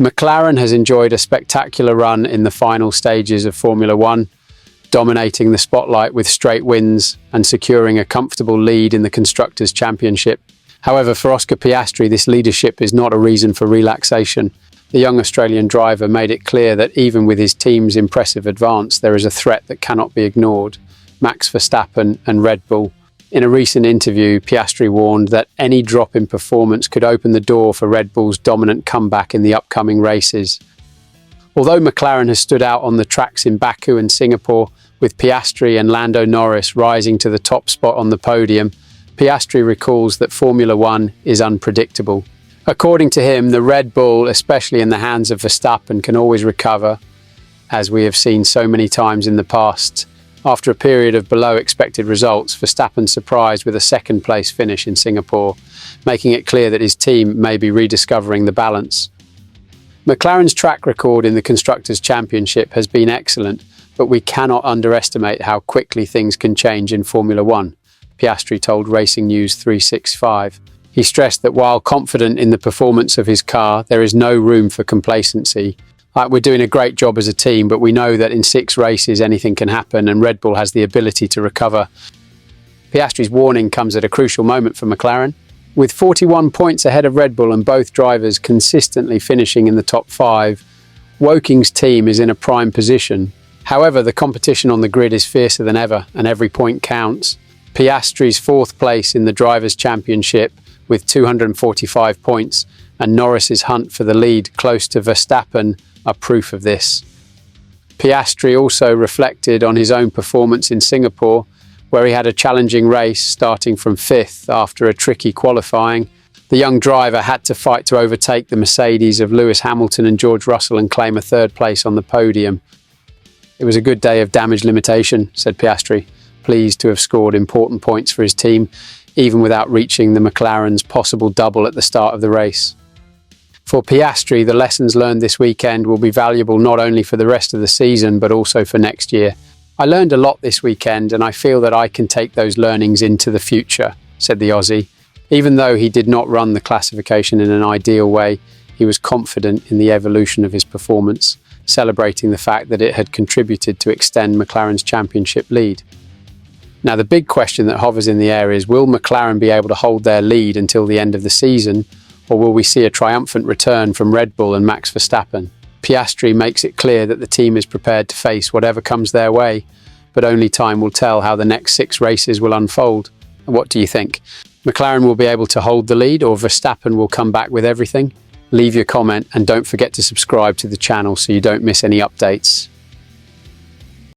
McLaren has enjoyed a spectacular run in the final stages of Formula One, dominating the spotlight with straight wins and securing a comfortable lead in the Constructors' Championship. However, for Oscar Piastri, this leadership is not a reason for relaxation. The young Australian driver made it clear that even with his team's impressive advance, there is a threat that cannot be ignored: Max Verstappen and Red Bull. In a recent interview, Piastri warned that any drop in performance could open the door for Red Bull's dominant comeback in the upcoming races. Although McLaren has stood out on the tracks in Baku and Singapore, with Piastri and Lando Norris rising to the top spot on the podium, Piastri recalls that Formula One is unpredictable. According to him, the Red Bull, especially in the hands of Verstappen, can always recover, as we have seen so many times in the past. After a period of below expected results, Verstappen surprised with a second-place finish in Singapore, making it clear that his team may be rediscovering the balance. McLaren's track record in the Constructors' Championship has been excellent, but we cannot underestimate how quickly things can change in Formula One, Piastri told Racing News 365. He stressed that while confident in the performance of his car, there is no room for complacency. We're doing a great job as a team, but we know that in 6 races anything can happen and Red Bull has the ability to recover. Piastri's warning comes at a crucial moment for McLaren. With 41 points ahead of Red Bull and both drivers consistently finishing in the top 5, Woking's team is in a prime position. However, the competition on the grid is fiercer than ever and every point counts. Piastri's 4th place in the Drivers' Championship with 245 points and Norris's hunt for the lead close to Verstappen are proof of this. Piastri also reflected on his own performance in Singapore, where he had a challenging race starting from 5th after a tricky qualifying. The young driver had to fight to overtake the Mercedes of Lewis Hamilton and George Russell and claim a 3rd place on the podium. "It was a good day of damage limitation," said Piastri, pleased to have scored important points for his team, even without reaching the McLaren's possible double at the start of the race. For Piastri, the lessons learned this weekend will be valuable not only for the rest of the season, but also for next year. "I learned a lot this weekend and I feel that I can take those learnings into the future," said the Aussie. Even though he did not run the classification in an ideal way, he was confident in the evolution of his performance, celebrating the fact that it had contributed to extend McLaren's championship lead. Now, the big question that hovers in the air is, will McLaren be able to hold their lead until the end of the season, or will we see a triumphant return from Red Bull and Max Verstappen? Piastri makes it clear that the team is prepared to face whatever comes their way, but only time will tell how the next 6 races will unfold. What do you think? McLaren will be able to hold the lead, or Verstappen will come back with everything? Leave your comment and don't forget to subscribe to the channel so you don't miss any updates.